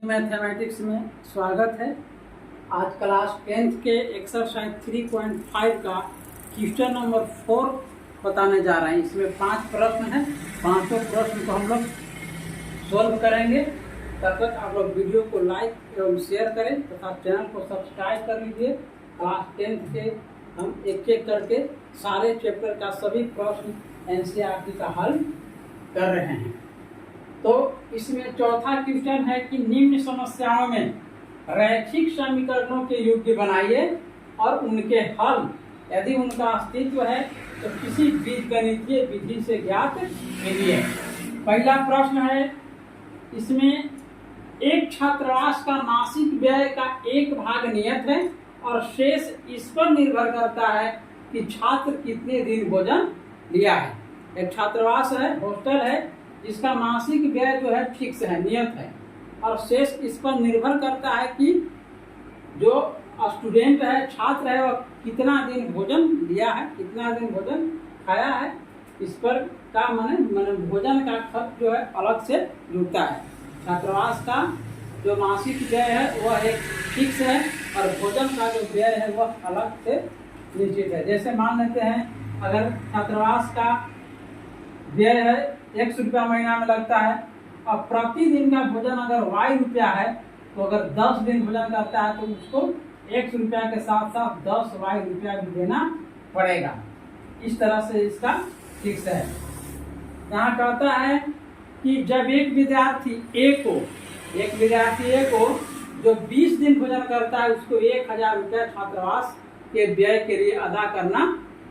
Mathematics में स्वागत है। आज क्लास 10th के एक्सरसाइज 3.5 का क्वेश्चन नंबर 4 बताने जा रहे हैं। इसमें 5 प्रश्न हैं। 5 प्रश्न को हम लोग सोल्व करेंगे। तब तक आप लोग वीडियो को लाइक एवं शेयर करें तथा चैनल को सब्सक्राइब कर लीजिए। क्लास 10th के हम एक एक करके सारे चैप्टर का सभी प्रश्न एनसीईआरटी का हल कर रहे हैं। तो इसमें चौथा क्वेश्चन है कि निम्न समस्याओं में रैखिक समीकरणों के योग्य बनाइए और उनके हल यदि उनका अस्तित्व है तो किसी बीजगणितीय विधि से ज्ञात कीजिए। पहला प्रश्न है, इसमें एक छात्रावास का मासिक व्यय का 1 भाग नियत है और शेष इस पर निर्भर करता है कि छात्र कितने दिन भोजन लिया है। एक छात्रावास है, हॉस्टल है, जिसका मासिक व्यय जो है फिक्स है, नियत है, और शेष इस पर निर्भर करता है कि जो स्टूडेंट है, छात्र है, वह कितना दिन भोजन लिया है, कितना दिन भोजन खाया है। इस पर का माने भोजन का खर्च जो है अलग से जुड़ता है। छात्रावास का जो मासिक व्यय है वह एक फिक्स है और भोजन का जो व्यय है वह अलग से निश्चित है। जैसे मान लेते हैं, अगर छात्रावास का व्यय है 100 रुपया महीना में लगता है और प्रतिदिन का भोजन अगर y रुपया है, तो अगर 10 दिन भोजन करता है तो उसको 100 रुपया के साथ साथ 10 y रुपया भी देना पड़ेगा। इस तरह से इसका फिक्स है। यहाँ कहता है कि जब एक विद्यार्थी ए को जो 20 दिन भोजन करता है उसको 1000 रुपया छात्रावास के व्यय के लिए अदा करना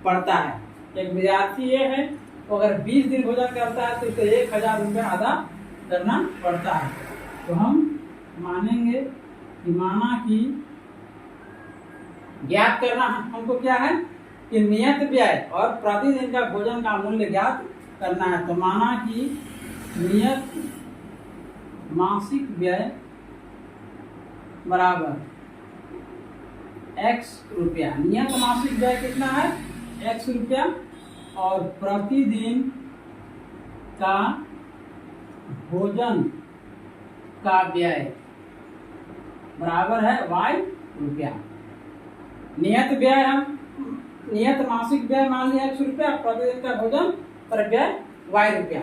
पड़ता है। एक विद्यार्थी ये है, तो अगर 20 दिन भोजन करता है तो उसे 1000 रुपया अदा करना पड़ता है। तो हम मानेंगे कि माना कि ज्ञात करना हमको क्या है कि नियत व्यय और प्रतिदिन का भोजन का मूल्य ज्ञात करना है। तो माना कि नियत मासिक व्यय बराबर x रुपया। नियत मासिक व्यय कितना है? x रुपया, और प्रतिदिन का भोजन का व्यय बराबर है y रुपया। नियत व्यय हम नियत मासिक व्यय मान लिया 100 रुपया, प्रतिदिन का भोजन पर व्यय y रुपया।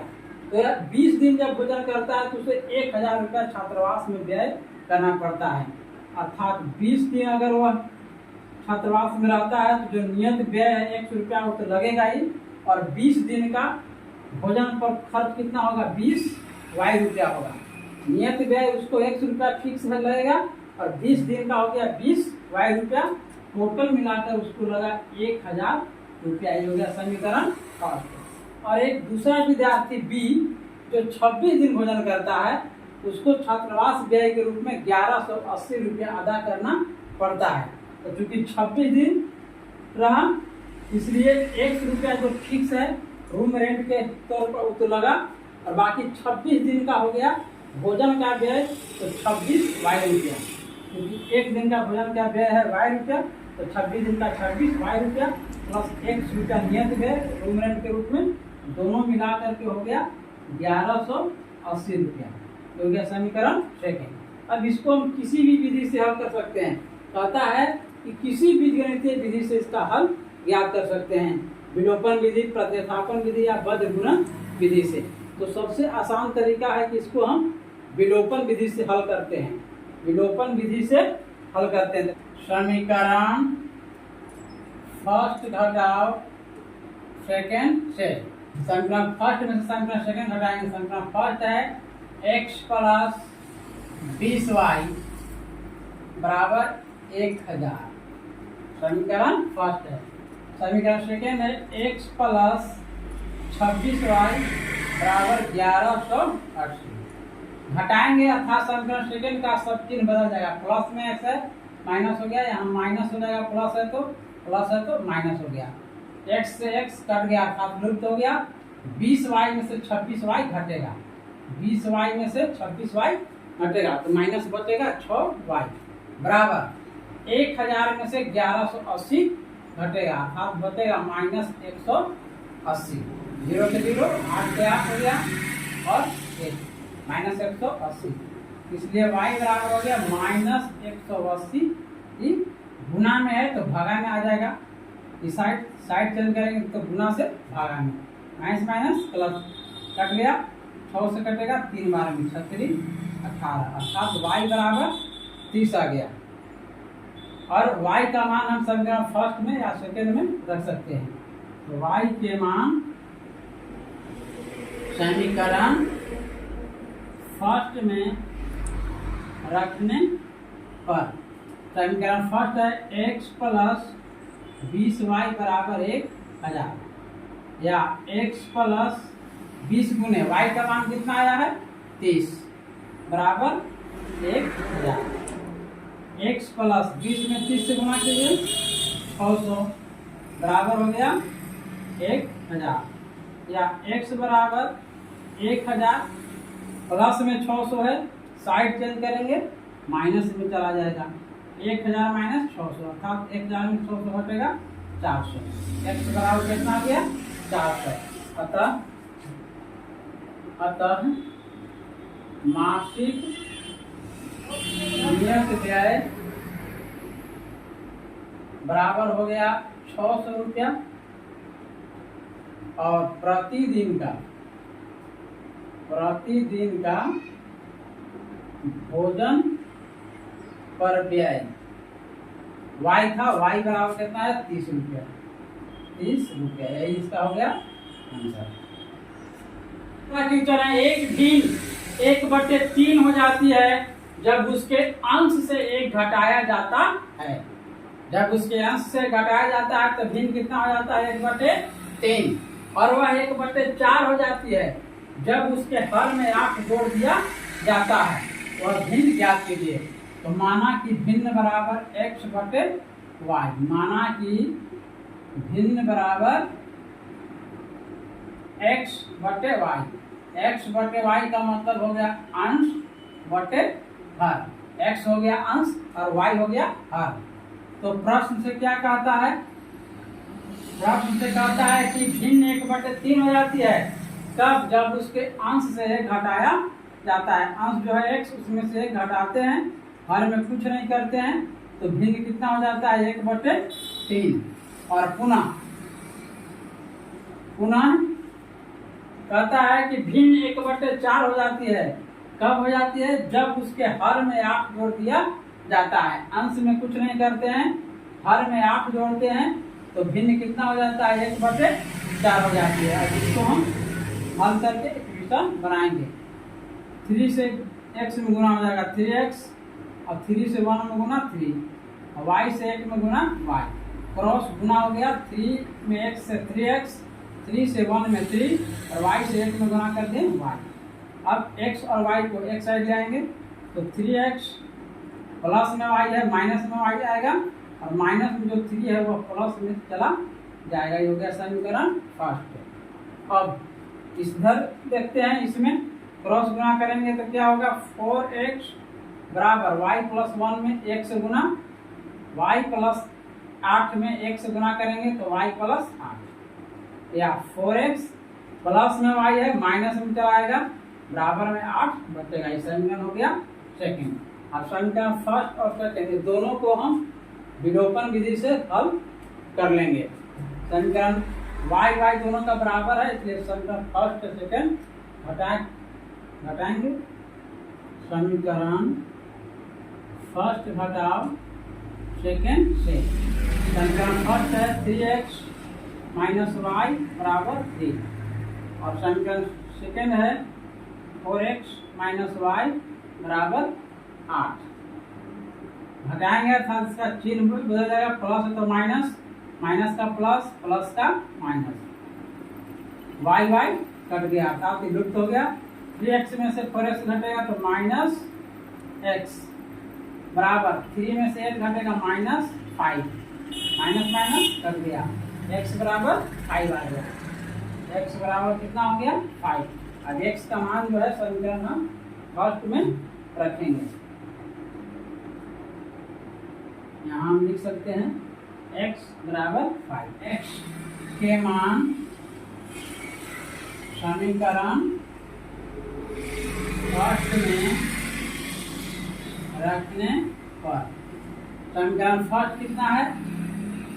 तो 20 दिन जब भोजन करता है तो उसे 1000 रुपया छात्रावास में व्यय करना पड़ता है। अर्थात 20 दिन अगर वह छात्रावास में रहता है तो जो नियत व्यय है 100 रुपया वो तो लगेगा ही, और 20 दिन का भोजन पर खर्च कितना होगा? 20 y रुपया होगा। नियत व्यय उसको 100 रुपया फिक्स में लगेगा और 20 दिन का हो गया 20 y रुपया, टोटल मिलाकर उसको लगा 1000 रुपया। ये हो गया समीकरण फर्स्ट। और एक दूसरा विद्यार्थी बी जो 26 दिन भोजन करता है उसको छात्रावास व्यय के रूप में 1180 रुपया अदा करना पड़ता है। तो चूंकि 26 दिन रहा इसलिए 100 रुपया जो फिक्स है रूम रेंट के तौर पर वो तो लगा, और बाकी 26 दिन का हो गया भोजन का व्यय, तो 26 y रुपया। क्योंकि एक दिन का भोजन का व्यय है y रुपया, तो 26 दिन का 26 y रुपया प्लस 100 रुपया नियत व्यय रूम रेंट के रूप में, दोनों मिला करके हो गया 1180 रुपया। तो हो गया समीकरण सेकेंड। अब इसको हम किसी भी विधि से हल कर सकते हैं। कहता है कि किसी बीजगणितीय विधि से इसका हल ज्ञात कर सकते हैं, विलोपन विधि, प्रतिस्थापन विधि या बद्ध गुणन विधि से। तो सबसे आसान तरीका है कि इसको हम विलोपन विधि से हल करते हैं। विलोपन विधि से हल करते हैं। समीकरण फर्स्ट घटाओ सेकेंड से, समीकरण फर्स्ट में से समीकरण सेकेंड घटाएंगे। समीकरण फर्स्ट है x प्लस 20y बराबर 1000। समीकरण फर्स्ट है। समीकरण सेकेंड है x प्लस 26y बराबर 1180। घटाएंगे अर्थात समीकरण सेकेंड का सब चिन्ह बदल जाएगा। प्लस में x है, माइनस हो गया, यहाँ माइनस हो जाएगा, प्लस है तो माइनस हो गया। x से x कट गया अर्थात लुप्त हो गया। 20y में से 26y घटेगा, 20y में से 26y घटेगा तो माइनस बचेगा 6y बराबर 1000 में से 1180 घटेगा अर्थात बचेगा माइनस 180। 0 से 0 8 से 8 हो गया और 1 माइनस 180। इसलिए y बराबर हो गया -180। गुना में है तो भागा में आ जाएगा, इस साइड चेंज करेंगे तो गुना से भागा में, माइनस माइनस प्लस कट गया, 6 से कटेगा 3 बार में 36 18, अर्थात y बराबर 30 आ गया। और y का मान हम समीकरण फर्स्ट में या सेकेंड में रख सकते हैं। तो y के मान समीकरण फर्स्ट में रखने पर, समीकरण फर्स्ट है x प्लस 20y बराबर 1000, या x प्लस 20 गुने y का मान कितना आया है 30 बराबर 1000। x प्लस 20 में 30 से गुना कीजिए 600 बराबर हो गया 1000, या x बराबर 1000 प्लस में 600 है, साइड चेंज करेंगे माइनस में चला जाएगा, 1000 माइनस 600 अर्थात 1000 में 600 हटेगा 400, x बराबर कितना आ गया 400। अतः मासिक नियत व्यय बराबर हो गया 600 रुपया, और प्रतिदिन का भोजन पर व्यय y था, y बराबर कितना है 30 रुपया, 30 रुपया, यही इसका हो गया आंसर। टीचर है, एक दिन 1/3 हो जाती है जब उसके अंश से 1 घटाया जाता है। जब उसके अंश से घटाया जाता है तो भिन्न कितना हो जाता है 1/3, और वह 1/4 हो जाती है जब उसके हर में 8 जोड़ दिया जाता है। वह भिन्न ज्ञात कीजिए। तो माना कि भिन्न बराबर x/y, माना कि भिन्न बराबर x/y, x/y का मतलब हो गया अंश बटे हर, x हो गया अंश और y हो गया हर। तो प्रश्न से क्या कहता है, प्रश्न से कहता है कि भिन्न 1/3 हो जाती है तब जब उसके अंश से घटाया जाता है। अंश जो है x, उसमें से घटाते हैं, हर में कुछ नहीं करते हैं, तो भिन्न कितना हो जाता है 1/3। और पुनः कहता है कि भिन्न 1/4 हो जाती है, कब हो जाती है जब उसके हर में 8 जोड़ दिया जाता है। अंश में कुछ नहीं करते हैं, हर में 8 जोड़ते हैं, तो भिन्न कितना हो जाता है 1/4 हो जाती है। अब इसको हम हल करके इक्वेशन बनाएंगे। 3 से x में गुना हो जाएगा 3x, और 3 से 1 में गुना 3, और y से 1 में गुना y, क्रॉस गुना हो गया 3 में x से 3x, 3 से 1 में 3, और y से 1 में गुना कर दें y। अब x और y को एक साइड ले आएंगे तो 3x प्लस में y है, माइनस में y आएगा, और माइनस में जो 3 है वो प्लस में चला जाएगा। ये हो गया समीकरण फर्स्ट। अब इधर देखते हैं, इसमें क्रॉस गुना करेंगे तो क्या होगा 4x बराबर y प्लस 1 में 1 से गुना, y प्लस 8 में 1 से गुना करेंगे तो y प्लस 8, या 4x प्लस में y है, माइनस में चला आएगा, बराबर में 8 बचेगा। ये समीकरण हो गया सेकंड। अब समीकरण फर्स्ट और सेकंड दोनों को हम विलोपन विधि से हल कर लेंगे। समीकरण y दोनों का बराबर है, इसलिए समीकरण फर्स्ट और सेकंड घटाएंगे। समीकरण फर्स्ट घटाओ सेकंड से। समीकरण फर्स्ट है 3x माइनस y बराबर 3, और समीकरण सेकंड है 4x माइनस y बराबर 8। घटाएंगे अर्थात इसका चिन्ह बदल जाएगा, प्लस है तो माइनस, माइनस का प्लस, प्लस का माइनस, y कट गया अर्थात लुप्त हो गया। 3x में से 4x घटेगा तो माइनस x बराबर 3 में से 1 घटेगा माइनस 5, माइनस माइनस कट गया, x बराबर 5 आ गया। x बराबर कितना हो गया 5। अब x का मान जो है समीकरण हम फर्स्ट में रखेंगे। यहाँ हम लिख सकते हैं x बराबर 5। x के मान समीकरण फर्स्ट में रखने पर समीकरण फर्स्ट कितना है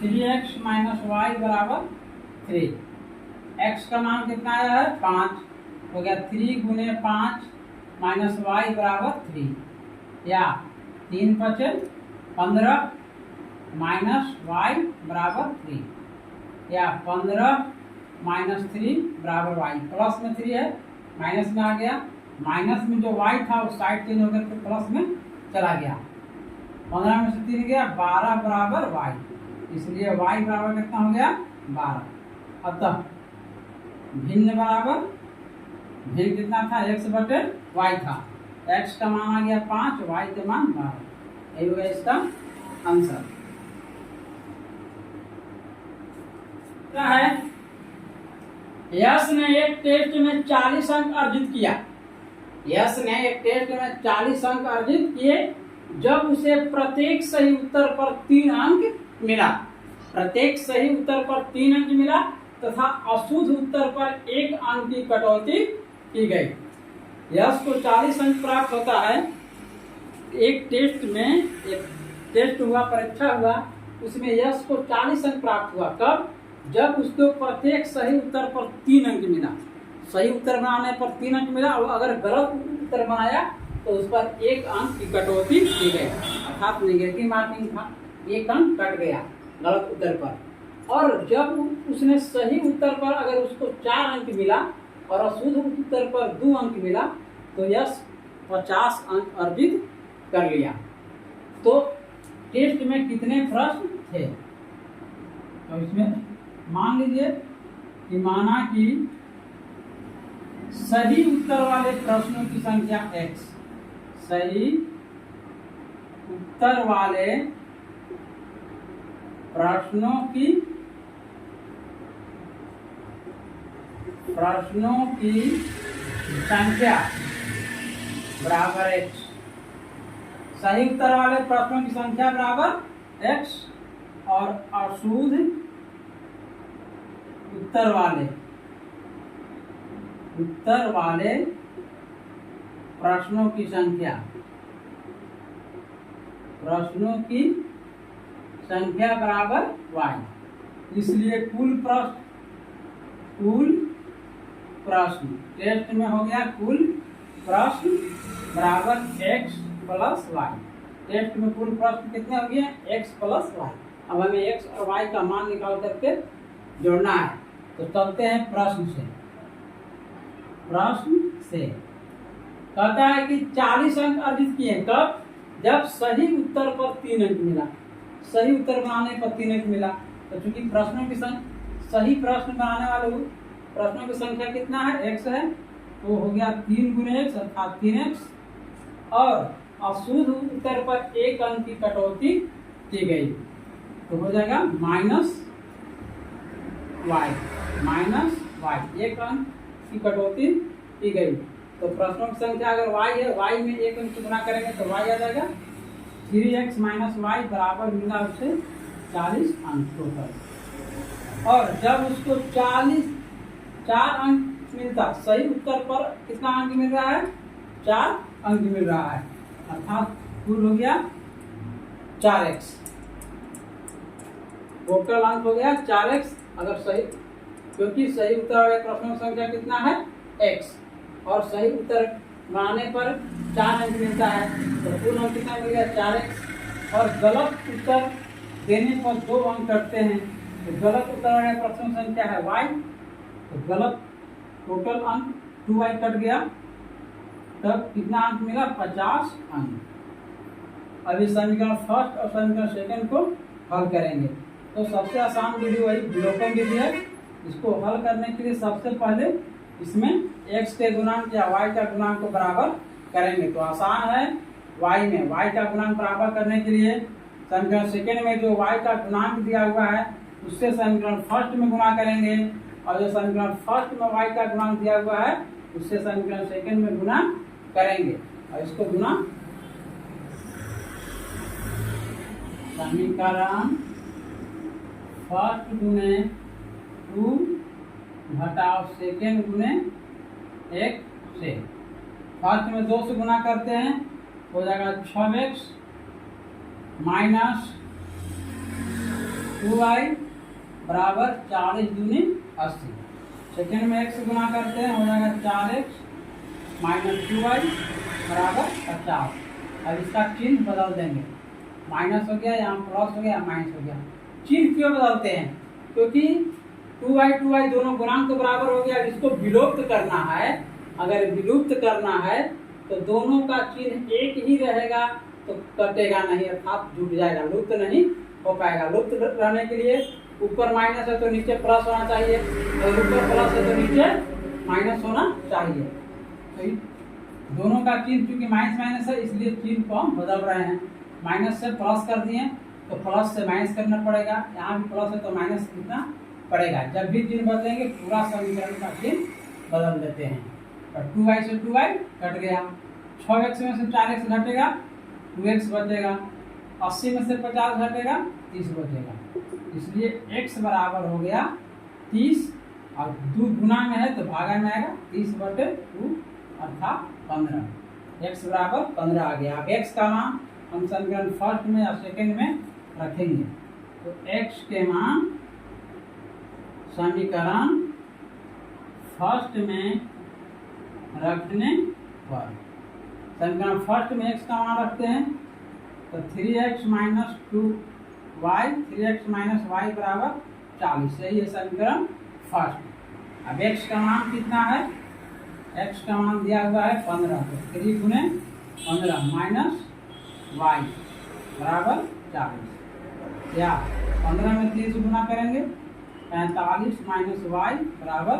3x माइनस वाई बराबर 3। x का मान कितना आया है 5, हो गया 3 गुने 5 माइनस वाई बराबर 3, या 3 बचे 15 माइनस वाई बराबर 3, या 15 माइनस 3 बराबर वाई। प्लस में 3 है माइनस में आ गया, माइनस में जो वाई था उस साइड चेंज होकर के प्लस में चला गया। 15 में से 3 गया 12 बराबर वाई, इसलिए वाई बराबर कितना हो गया 12। अतः भिन्न बराबर भिन्न कितना था x बटे वाई था, x का मान आ गया 5, वाई का मान 12। यही हो गया इसका आंसर। क्या है यश ने एक टेस्ट में 40 अंक अर्जित किया। यश ने एक टेस्ट में 40 अंक अर्जित किए जब उसे प्रत्येक सही उत्तर पर 3 अंक मिला। प्रत्येक सही उत्तर पर 3 अंक मिला तथा अशुद्ध उत्तर पर 1 अंक की कटौती की गई। यश को 40 अंक प्राप्त होता है। एक टेस्ट में एक टेस्ट हुआ, परीक्षा हुआ, उसमें यश को 40 अंक प्राप्त हुआ। कब? जब उसको प्रत्येक सही उत्तर पर 3 अंक मिला। सही उत्तर बनाने पर 3 अंक मिला और अगर गलत उत्तर बनाया तो उस पर 1 अंक की कटौती की गई, अर्थात नेगेटिव मार्किंग था, 1 अंक कट गया गलत उत्तर पर। और जब उसने सही उत्तर पर अगर उसको 4 अंक मिला और अशुद्ध उत्तर पर 2 अंक मिला तो यश 50 अंक अर्जित कर लिया। तो टेस्ट में कितने प्रश्न थे? तो इसमें मान लीजिए कि माना कि सही उत्तर वाले प्रश्नों की संख्या x, सही उत्तर वाले प्रश्नों की संख्या बराबर x। सही उत्तर वाले प्रश्नों की संख्या बराबर x और अशुद्ध उत्तर वाले प्रश्नों की संख्या बराबर y। इसलिए कुल प्रश्न टेस्ट में हो गया कुल प्रश्न बराबर x प्लस y। टेस्ट में कुल प्रश्न कितने हो गए x प्लस y। अब हमें x और y का मान निकाल करके जोड़ना है। तो चलते हैं प्रश्न से। कहता है कि 40 अंक अर्जित किए कब? जब सही उत्तर पर 3 अंक मिला। सही उत्तर बनाने पर 3 अंक मिला। तो चूंकि सही प्रश्न बनाने वाले प्रश्नों की संख्या कितना है x है, तो हो गया 3 गुने x अर्थात 3x, और अशुद्ध उत्तर पर 1 अंक की कटौती की गई तो हो जाएगा माइनस y, 1 अंक की कटौती की गई। तो प्रश्नों की संख्या अगर y है, y में 1 अंक गुना करेंगे तो y आ जाएगा 3x माइनस y बराबर मिला उससे 40 अंक टोटल। और जब उसको 4 अंक मिलता, सही उत्तर पर कितना अंक मिल रहा है 4 अंक मिल रहा है, अर्थात कुल हो गया 4x। टोटल अंक हो गया 4x। अगर सही, क्योंकि सही उत्तर वाले प्रश्नों की संख्या कितना है x और सही उत्तर बनाने पर 4 अंक मिलता है तो कुल अंक कितना मिल गया 4x। और गलत उत्तर देने पर 2 अंक कटते हैं तो गलत उत्तर वाले प्रश्नों की संख्या है y, तो गलत टोटल अंक 2y कट गया, तब कितना अंक मिला 50 अंक। अभी समीकरण फर्स्ट और समीकरण सेकंड को हल करेंगे। तो सबसे आसान विधि वही विलोपन विधि है। इसको हल करने के लिए सबसे पहले इसमें x के गुणांक या y का गुणांक को बराबर करेंगे। तो आसान है, y में y का गुणांक बराबर करने के लिए समीकरण सेकंड में जो y का गुणांक दिया हुआ है उससे समीकरण फर्स्ट में गुणा करेंगे, और जो समीकरण फर्स्ट में y का गुणांक दिया हुआ है उससे समीकरण सेकंड में गुणा करेंगे। और इसको गुणा समीकरण फर्स्ट गुने 2 घटाव सेकेंड गुने 1 से। फर्स्ट में 2 से गुना करते हैं हो जाएगा 6x माइनस 2y बराबर 40 दूनी 80। सेकेंड में x गुना करते हैं, हो जाएगा 4x माइनस 2y बराबर 50। अब इसका चिन्ह बदल देंगे, माइनस हो गया, यहाँ प्लस हो गया, माइनस हो गया। चिन्ह क्यों बदलते हैं? क्योंकि 2y दोनों गुणांक तो बराबर हो गया। इसको विलुप्त करना है, अगर विलुप्त करना है तो दोनों का चिन्ह एक ही रहेगा तो कटेगा नहीं, अर्थात जुट जाएगा, लुप्त नहीं हो पाएगा। लुप्त रहने के लिए ऊपर माइनस है तो नीचे प्लस होना चाहिए, और ऊपर प्लस है तो नीचे माइनस होना चाहिए। तो दोनों का चिन्ह चूंकि माइनस माइनस है इसलिए चिन्ह को हम बदल रहे हैं। माइनस से प्लस कर दिए तो प्लस से माइनस करना पड़ेगा, यहाँ भी प्लस है तो माइनस कितना पड़ेगा। जब भी चिन्ह बदलेंगे पूरा समीकरण का चिन्ह बदल देते हैं। और 2y से 2y कट गया, 6x में से 4x घटेगा, 2x बचेगा, 80 में से 50 घटेगा, 30 बचेगा। इसलिए x बराबर हो गया 30, और 2 गुना में है तो भागा में आएगा, 30/2 अर्थात 15। x बराबर 15 आ गया। अब x का मान हम समीकरण फर्स्ट में या सेकेंड में रखेंगे, तो x के मान समीकरण फर्स्ट में रखने पर, समीकरण फर्स्ट में x का मान रखते हैं तो 3x minus 2y, 3x minus y बराबर 40। यही है समीकरण फर्स्ट। अब x का मान कितना है? x का मान दिया हुआ है 15, तो 3 गुने 15 माइनस y बराबर 40, या 15 में 30 गुना करेंगे 45 माइनस y बराबर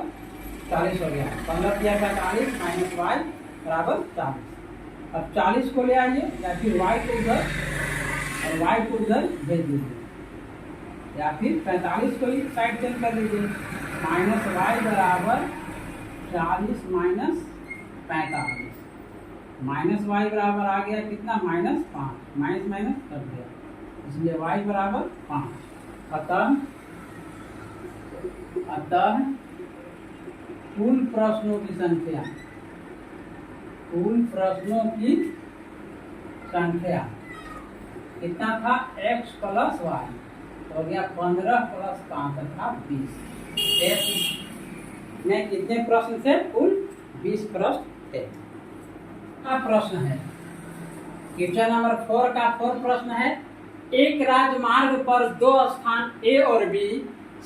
40 हो गया। 15 किया 45 माइनस y बराबर 40। अब 40 को ले आइए, या फिर y को उधर और y को उधर भेज दीजिए, या फिर 45 को ही साइड चेंज कर दीजिए। माइनस y बराबर 40 माइनस 45, माइनस y बराबर आ गया कितना? माइनस 5, माइनस माइनस कट गया, इसलिए y बराबर 5। अतः कुल प्रश्नों की संख्या, कुल प्रश्नों की संख्या कितना था? x प्लस y, तो हो गया 15 प्लस 5 अर्थात 20। में कितने प्रश्न थे? कुल 20 प्रश्न थे। का प्रश्न है क्वेश्चन नंबर 4 का 4 प्रश्न है, एक राजमार्ग पर 2 स्थान A और B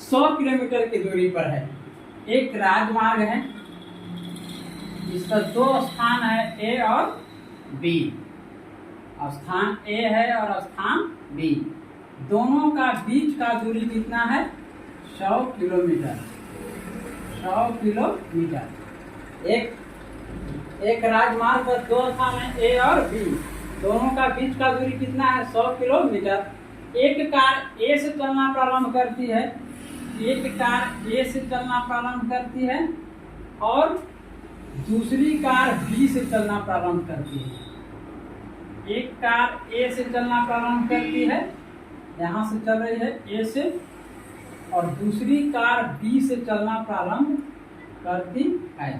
100 किलोमीटर की दूरी पर है। एक राजमार्ग है, इस पर 2 स्थान है A और B, स्थान A है और स्थान B, दोनों का बीच का दूरी कितना है? 100 किलोमीटर। 100 किलोमीटर। एक राजमार्ग पर 2 स्थान है A और B, दोनों का बीच का दूरी कितना है? 100 किलोमीटर। एक कार A से चलना प्रारंभ करती है, एक कार A से चलना प्रारंभ करती है और दूसरी कार B से चलना प्रारंभ करती है। एक कार A से चलना प्रारंभ करती है, यहाँ से चल रही है A से, और दूसरी कार B से चलना प्रारंभ करती है।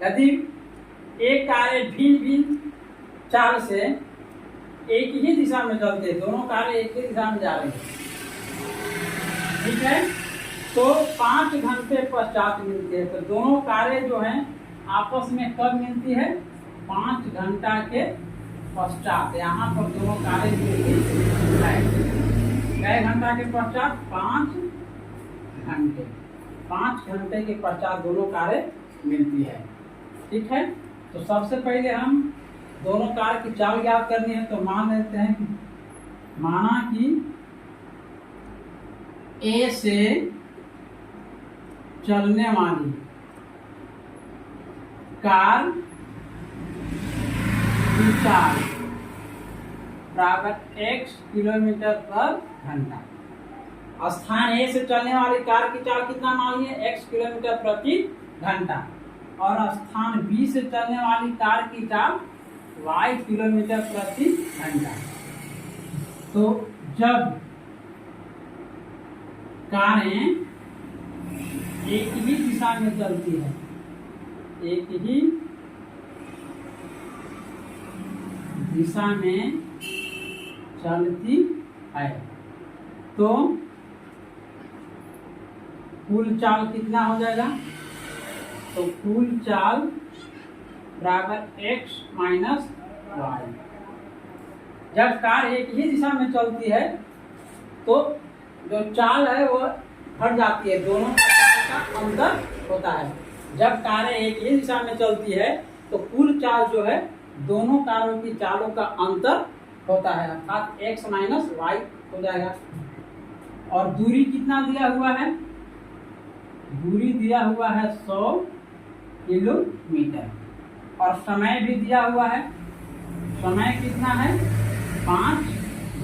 यदि एक कारें भिन्न चाल से एक ही दिशा में चलते, दोनों कारें एक ही दिशा में जा रही है, ठीक है, तो 5 घंटे पश्चात मिलती है। तो दोनों कारें जो हैं आपस में कब मिलती है? 5 घंटा के पश्चात। यहाँ पर दोनों कारें मिलती है कई घंटा के पश्चात? 5 घंटे। 5 घंटे के पश्चात दोनों कारें मिलती है, ठीक है। तो सबसे पहले हम दोनों कार की चाल याद करनी है, तो मान लेते हैं कि माना कि A से चलने वाली कार की चाल बराबर x किलोमीटर पर घंटा। स्थान A से चलने वाली कार की चाल कितना मान लिए? x किलोमीटर प्रति घंटा। और स्थान B से चलने वाली कार की चाल y किलोमीटर प्रति घंटा। तो जब कारें एक ही दिशा में चलती है, एक ही दिशा में चलती है तो कुल चाल कितना हो जाएगा? तो कुल चाल बराबर x माइनस वाई। जब कार एक ही दिशा में चलती है तो जो चाल है वो हट जाती है, दोनों का अंतर होता है। जब कारें एक ही दिशा में चलती है तो कुल चाल जो है दोनों कारों की चालों का अंतर होता है, अर्थात x माइनस वाई हो जाएगा। और दूरी कितना दिया हुआ है? दूरी दिया हुआ है 100 किलोमीटर और समय भी दिया हुआ है। समय कितना है? 5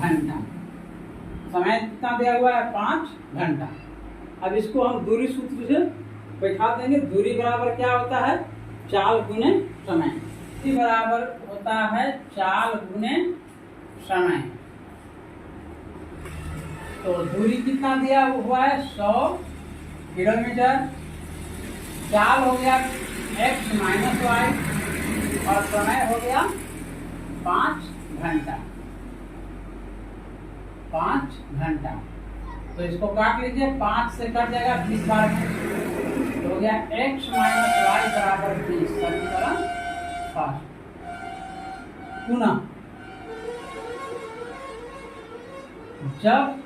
घंटा। समय कितना दिया हुआ है? 5 घंटा। अब इसको हम दूरी सूत्र से बैठा देंगे। दूरी बराबर क्या होता है? चाल गुने समय। दूरी बराबर होता है चाल गुने समय। तो दूरी कितना दिया हुआ है? 100 किलोमीटर। चाल हो गया x माइनस वाई और समय हो गया 5 घंटा। 5 घंटा। तो इसको काट लीजिए, 5 से कट जाएगा 20 बार में, तो हो गया x माइनस वाई बराबर 20। समीकरण फर्स्ट। पुनः जब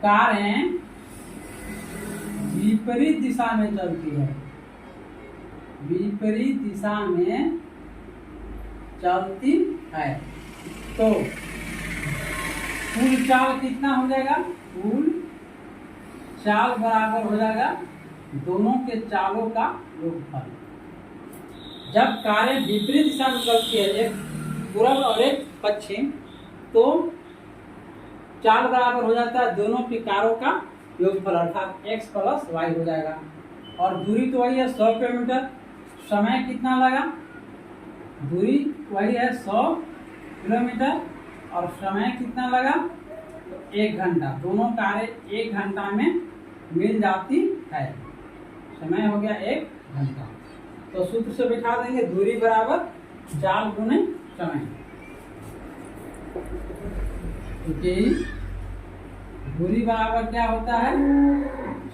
कारें विपरीत दिशा में चलती है, विपरीत दिशा में चलती है तो कुल चाल कितना हो जाएगा? कुल चाल बराबर हो जाएगा दोनों के चालों का योगफल। जब कारें विपरीत दिशा में चलती है, एक पूरब और एक पश्चिम, तो चाल बराबर हो जाता है दोनों की कारों का योगफल, अर्थात x प्लस वाई हो जाएगा। और दूरी तो वही है 100 किलोमीटर। समय कितना लगा? दूरी वही है 100 किलोमीटर और समय कितना लगा? तो 1 घंटा। दोनों कारें 1 घंटा में मिल जाती है। समय हो गया 1 घंटा। तो सूत्र से बिठा देंगे दूरी बराबर चाल गुने समय। क्योंकि दूरी बराबर क्या होता है?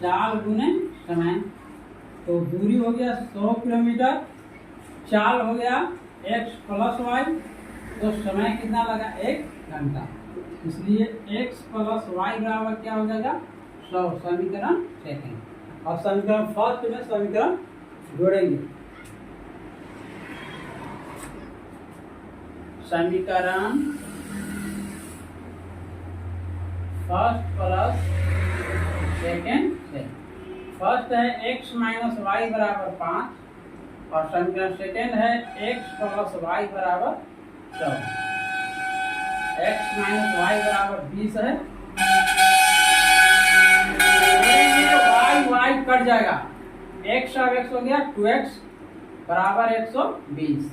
चाल गुने समय। तो दूरी हो गया 100 किलोमीटर, चाल हो गया x प्लस वाई, तो समय कितना लगा? 1 घंटा। इसलिए x प्लस वाई बराबर क्या हो जाएगा? 100। समीकरण सेकंड। और समीकरण फर्स्ट में समीकरण जोड़ेंगे। समीकरण फर्स्ट प्लस सेकंड से। फर्स्ट है x माइनस वाई बराबर 5 और समीकरण सेकंड है x प्लस वाई बराबर 14। x माइनस वाई बराबर 20 है, वाई वाई कट जाएगा, x और x हो गया 2x बराबर 120।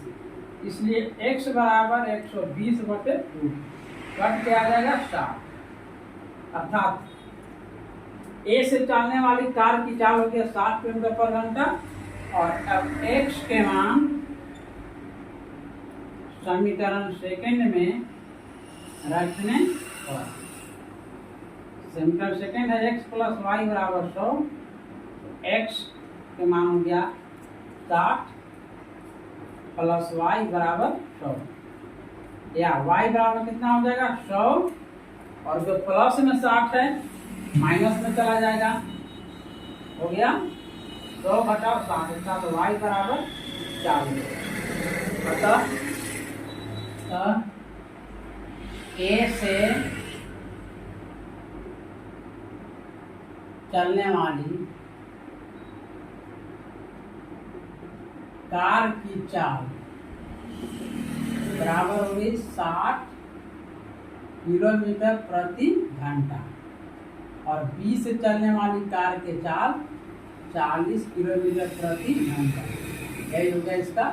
इसलिए x बराबर 120 बटे 2 कट के आ जाएगा 60। अर्थात A से चलने वाली कार की चाल हो गया 60 किलोमीटर पर घंटा। और अब x के मान समीकरण सेकंड में रखने पर, समीकरण सेकंड है x प्लस वाई बराबर 100, x के मान हो गया 60 प्लस वाई बराबर 100, या y बराबर कितना हो जाएगा? 100, और जो प्लस में 60 है माइनस में चला जाएगा, हो गया 100 घटा 60, तो y बराबर 40। अतः A से चलने वाली कार की चाल बराबर होगी 60 किलोमीटर प्रति घंटा और B से चलने वाली कार के चाल 40 किलोमीटर प्रति घंटा। यही हो गया इसका